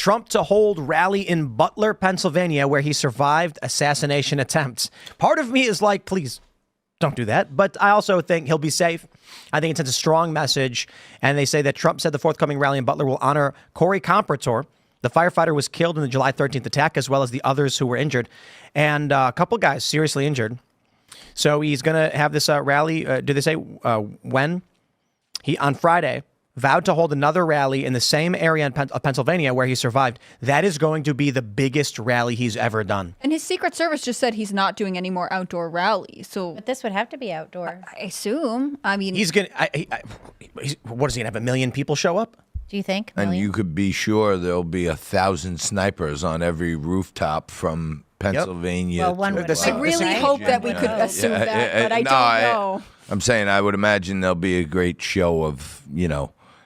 Trump to hold rally in Butler, Pennsylvania, where he survived assassination attempts. Part of me is like, please don't do that. But I also think he'll be safe. I think it sends a strong message. And they say that Trump said the forthcoming rally in Butler will honor Corey Comperator. The firefighter was killed in the July 13th attack, as well as the others who were injured. And a couple guys seriously injured. So he's going to have this rally. Do they say when? He, on Friday, vowed to hold another rally in the same area in Pennsylvania where he survived. That is going to be the biggest rally he's ever done. And his Secret Service just said he's not doing any more outdoor rallies. So, but this would have to be outdoor. I assume. I mean, he's going to, what is he going to have, 1 million people show up? Do you think? And you could be sure there'll be 1,000 snipers on every rooftop from Pennsylvania. Well, one would I really hope that we could assume that, but I don't know. I'm saying I would imagine there'll be a great show of,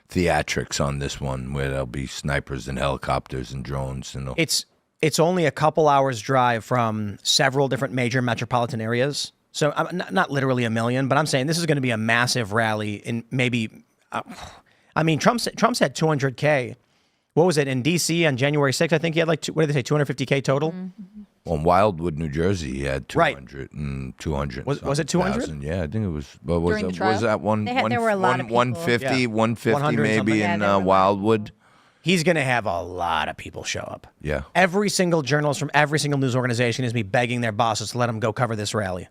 theatrics on this one where there'll be snipers and helicopters and drones. And It's only a couple hours drive from several different major metropolitan areas. So not literally 1 million, but I'm saying this is going to be a massive rally in maybe, Trump's had 200K. What was it in D.C. on January 6th? I think he had what did they say, 250K total? Mm-hmm. Well, in Wildwood, New Jersey, he had 200 right. and 200. Was it 200? Yeah, I think it was. But was that one? There were a lot of people. 150, 150 maybe in Yeah, Wildwood. He's going to have a lot of people show up. Yeah. Every single journalist from every single news organization is begging their bosses to let them go cover this rally.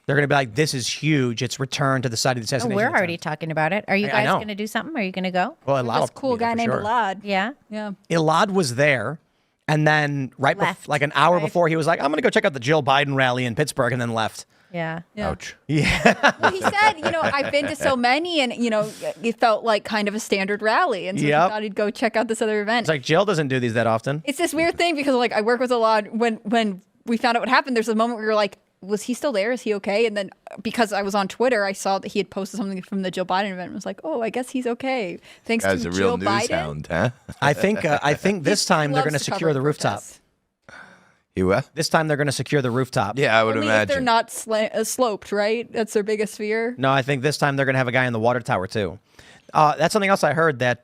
They're going to be like, this is huge. It's returned to the site of the assassination. We're already talking about it. Are you guys going to do something? Are you going to go? Well, This cool guy named Elad. Yeah. Yeah. Elad was there. And then like an hour before, he was like, I'm going to go check out the Jill Biden rally in Pittsburgh, and then left. Yeah. Ouch. Yeah. Well, he said, I've been to so many, and, it felt like kind of a standard rally. And so he thought he'd go check out this other event. It's like Jill doesn't do these that often. It's this weird thing because, I work with Elad. When we found out what happened, there's a moment where you're like, was he still there? Is he okay? And then because I was on Twitter, I saw that he had posted something from the Joe Biden event and was like, oh, I guess he's okay. Thanks to As a Jill real news Biden. hound, huh? I think this time they're going to secure the rooftop. You what? This time they're going to secure the rooftop. Yeah, I would Only imagine. if they're not sloped, right? That's their biggest fear. No, I think this time they're going to have a guy in the water tower, too. That's something else I heard, that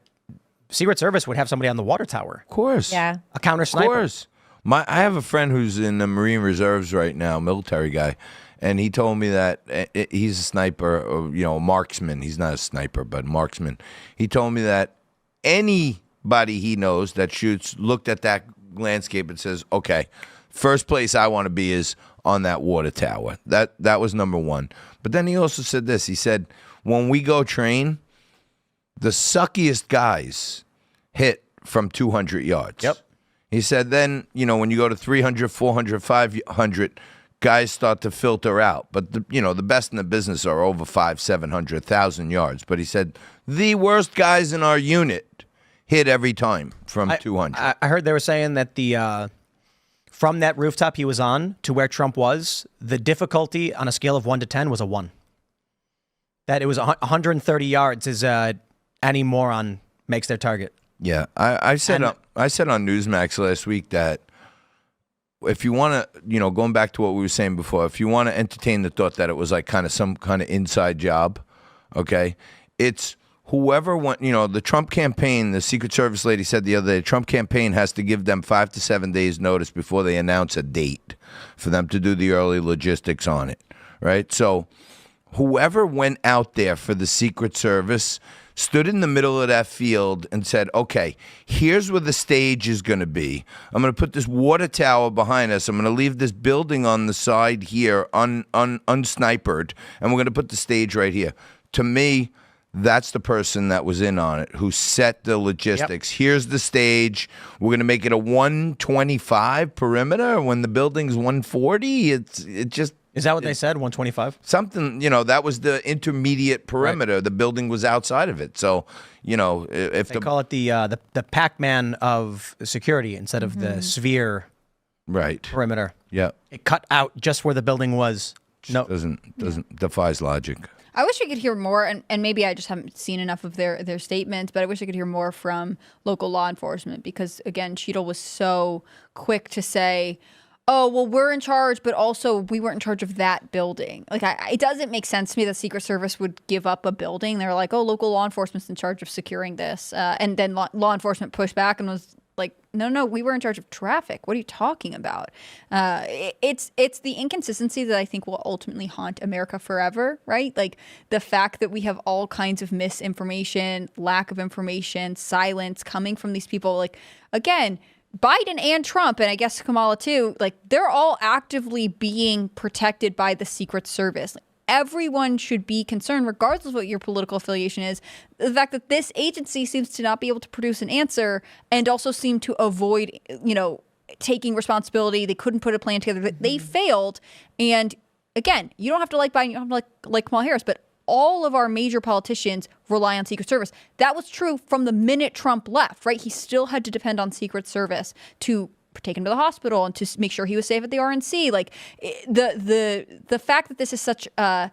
Secret Service would have somebody on the water tower. Of course. Yeah. A counter sniper. Of course. I have a friend who's in the Marine Reserves right now, military guy. And he told me that he's a sniper, or, a marksman. He's not a sniper, but marksman. He told me that anybody he knows that shoots looked at that landscape and says, okay, first place I want to be is on that water tower. That was number one. But then he also said this. He said, when we go train, the suckiest guys hit from 200 yards. Yep. He said then, when you go to 300, 400, 500, guys start to filter out. But, the best in the business are over 500, 700, 1,000 yards. But he said the worst guys in our unit hit every time from 200. I heard they were saying that from that rooftop he was on to where Trump was, the difficulty on a scale of 1 to 10 was a 1. That it was 130 yards is any moron makes their target. Yeah, I said on Newsmax last week that if you want to, going back to what we were saying before, if you want to entertain the thought that it was like kind of some kind of inside job, okay, it's whoever went, the Trump campaign, the Secret Service lady said the other day, the Trump campaign has to give them 5 to 7 days notice before they announce a date for them to do the early logistics on it, right? So whoever went out there for the Secret Service stood in the middle of that field and said, okay, here's where the stage is going to be. I'm going to put this water tower behind us. I'm going to leave this building on the side here unsnipered, and we're going to put the stage right here. To me, that's the person that was in on it, who set the logistics. Yep. Here's the stage. We're going to make it a 125 perimeter when the building's 140. It just... Is that what they said, 125? Something, that was the intermediate perimeter. Right. The building was outside of it. So, if they call it the Pac-Man of security instead of the sphere perimeter. Yeah. It cut out just where the building was. No, doesn't defies logic. I wish we could hear more, and maybe I just haven't seen enough of their statements, but I wish I could hear more from local law enforcement because, again, Cheadle was so quick to say, oh, well, we're in charge, but also we weren't in charge of that building. Like, it doesn't make sense to me that Secret Service would give up a building. They're like, oh, local law enforcement's in charge of securing this. And then law enforcement pushed back and was Like, no, we were in charge of traffic. What are you talking about? It's the inconsistency that I think will ultimately haunt America forever, right? Like the fact that we have all kinds of misinformation, lack of information, silence coming from these people. Like, again, Biden and Trump, and I guess Kamala too, like they're all actively being protected by the Secret Service. Everyone should be concerned, regardless of what your political affiliation is, the fact that this agency seems to not be able to produce an answer and also seem to avoid, taking responsibility. They couldn't put a plan together. They failed. And again, you don't have to like Biden, you don't have to like Kamala Harris, but all of our major politicians rely on Secret Service. That was true from the minute Trump left, right? He still had to depend on Secret Service to take him to the hospital and to make sure he was safe at the RNC. Like the fact that this is such a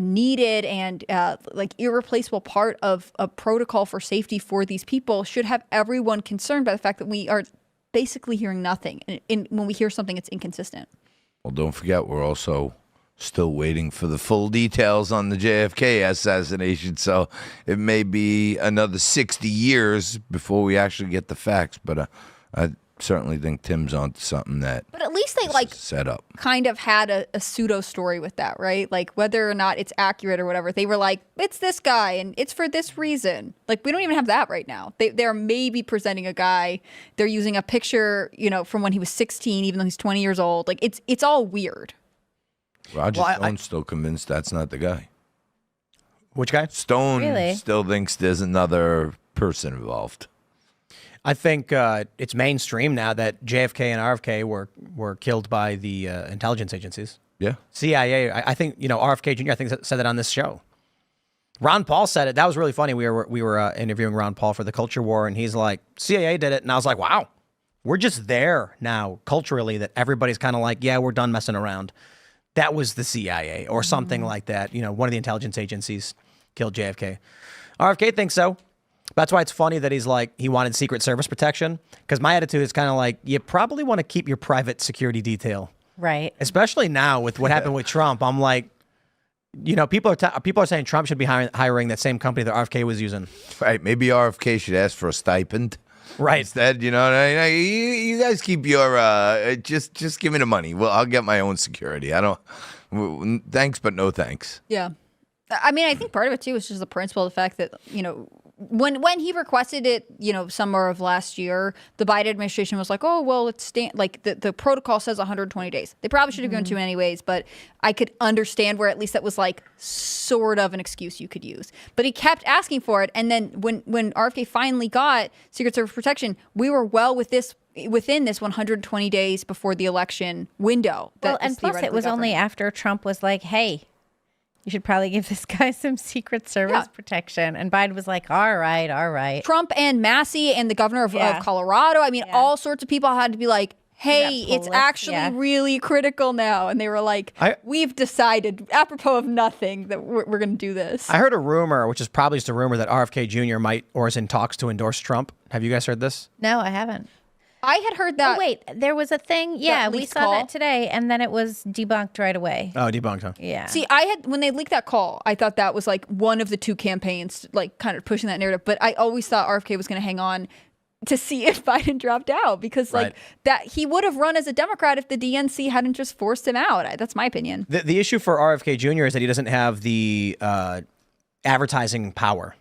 needed and like irreplaceable part of a protocol for safety for these people should have everyone concerned by the fact that we are basically hearing nothing. And when we hear something, it's inconsistent. Well, don't forget, we're also still waiting for the full details on the JFK assassination, so it may be another 60 years before we actually get the facts. But I certainly think Tim's onto something that. But at least they set up. Kind of had a pseudo story with that, right? Like whether or not it's accurate or whatever, they were like, it's this guy and it's for this reason. Like we don't even have that right now. They're maybe presenting a guy. They're using a picture, from when he was 16, even though he's 20 years old. Like it's all weird. Roger Stone's still convinced that's not the guy. Which guy? Stone still thinks there's another person involved. I think it's mainstream now that JFK and RFK were killed by the intelligence agencies. Yeah. CIA. I think RFK Jr. I think said that on this show. Ron Paul said it. That was really funny. We were interviewing Ron Paul for the Culture War, and he's like, CIA did it, and I was like, wow, we're just there now culturally that everybody's kind of like, yeah, we're done messing around. That was the CIA or something like that. One of the intelligence agencies killed JFK. RFK thinks so. That's why it's funny that he's like, he wanted Secret Service protection. Because my attitude is kind of like, you probably want to keep your private security detail. Right. Especially now with what happened with Trump. I'm like, people are saying Trump should be hiring that same company that RFK was using. Right. Maybe RFK should ask for a stipend. Right. Instead, you guys keep your, just give me the money. Well, I'll get my own security. Thanks, but no thanks. Yeah. I mean, I think part of it too is just the principle of the fact that, when he requested it, summer of last year, the Biden administration was like, oh, well, it's the protocol says 120 days. They probably should have gone to anyways, but I could understand where at least that was like sort of an excuse you could use. But he kept asking for it. And then when RFK finally got Secret Service protection, we were well within this 120 days before the election window. Well, and plus it was only after Trump was like, hey, you should probably give this guy some Secret Service protection. And Biden was like, all right. Trump and Massey and the governor of Colorado. I mean, all sorts of people had to be like, hey, it's actually really critical now. And they were like, we've decided, apropos of nothing, that we're going to do this. I heard a rumor, which is probably just a rumor, that RFK Jr. might or is in talks to endorse Trump. Have you guys heard this? No, I haven't. I had heard that. Oh, wait, there was a thing. Yeah, we saw that today, and then it was debunked right away. Oh, debunked, huh? Yeah. See, when they leaked that call, I thought that was like one of the two campaigns, like kind of pushing that narrative. But I always thought RFK was going to hang on to see if Biden dropped out because that he would have run as a Democrat if the DNC hadn't just forced him out. That's my opinion. The issue for RFK Jr. is that he doesn't have the advertising power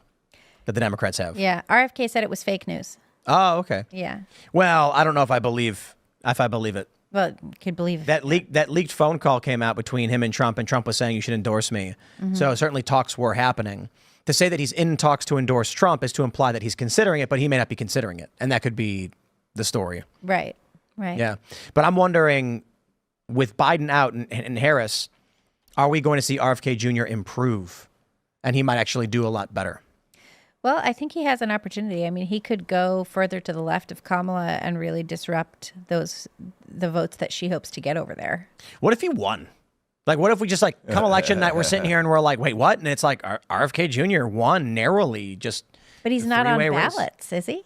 that the Democrats have. Yeah, RFK said it was fake news. Oh, okay. Yeah. Well, I don't know if I believe it. Well, could believe that leaked phone call came out between him and Trump was saying you should endorse me. Mm-hmm. So certainly talks were happening. To say that he's in talks to endorse Trump is to imply that he's considering it, but he may not be considering it, and that could be the story. Right. Yeah, but I'm wondering, with Biden out and Harris, are we going to see RFK Jr. improve, and he might actually do a lot better? Well, I think he has an opportunity. I mean, he could go further to the left of Kamala and really disrupt the votes that she hopes to get over there. What if he won? Like, what if we just come election night, we're sitting here and we're like, wait, what? And it's like RFK Jr. won narrowly, just. But he's not on ballots, is he?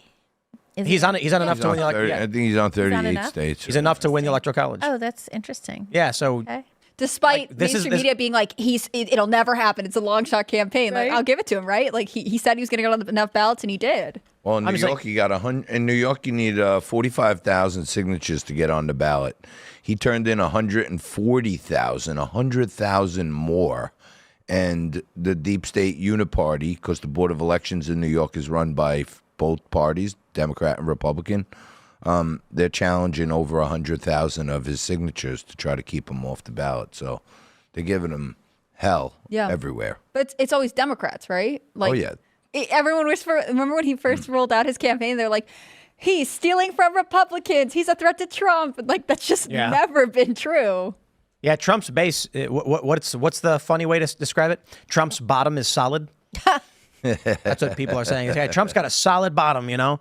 He's on enough to win the electoral. I think he's on 38 states. He's enough to win the electoral college. Oh, that's interesting. Yeah, so. Okay. Despite mainstream media being like, it'll never happen. It's a long shot campaign. Right? Like, I'll give it to him, right? Like he said he was going to get on enough ballots, and he did. Well, in New York, you got 100. In New York, you need 45,000 signatures to get on the ballot. He turned in 140,000, 100,000 more. And the deep state uniparty, because the Board of Elections in New York is run by both parties, Democrat and Republican, they're challenging over 100,000 of his signatures to try to keep him off the ballot. So they're giving him hell everywhere. But it's always Democrats, right? Like, oh, yeah. Everyone was remember when he first rolled out his campaign? They're like, he's stealing from Republicans. He's a threat to Trump. Like, that's just never been true. Yeah, Trump's base. What's the funny way to describe it? Trump's bottom is solid. That's what people are saying. Yeah, Trump's got a solid bottom. You know,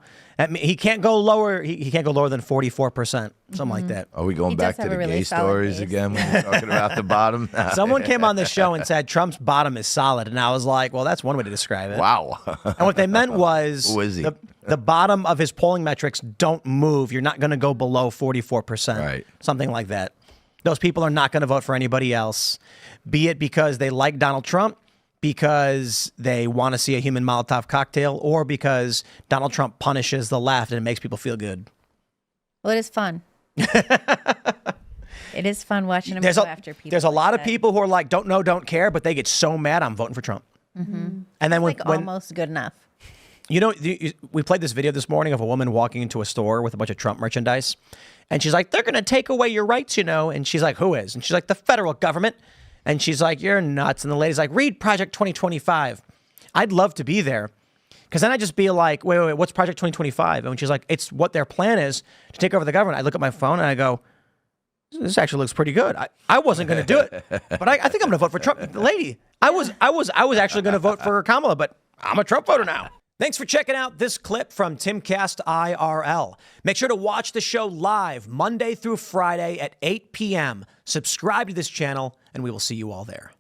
he can't go lower. He can't go lower than 44%, something like that. Are we going back to the gay stories again? When we're talking about the bottom. Someone came on the show and said Trump's bottom is solid, and I was like, well, that's one way to describe it. Wow. And what they meant was Who is he? the bottom of his polling metrics don't move. You're not going to go below 44%. Right. Something like that. Those people are not going to vote for anybody else, be it because they like Donald Trump, because they want to see a human Molotov cocktail, or because Donald Trump punishes the left and it makes people feel good. Well, it is fun. It is fun watching him go after people. There's a lot of people who are like, don't know, don't care, but they get so mad, I'm voting for Trump. And then when almost good enough. You know, we played this video this morning of a woman walking into a store with a bunch of Trump merchandise. And she's like, they're going to take away your rights, you know. And she's like, who is? And she's like, the federal government. And she's like, you're nuts. And the lady's like, read Project 2025. I'd love to be there. Because then I'd just be like, wait, what's Project 2025? And when she's like, it's what their plan is to take over the government. I look at my phone and I go, this actually looks pretty good. I wasn't going to do it, but I think I'm going to vote for Trump. The lady, I was actually going to vote for Kamala, but I'm a Trump voter now. Thanks for checking out this clip from Timcast IRL. Make sure to watch the show live Monday through Friday at 8 p.m. Subscribe to this channel, and we will see you all there.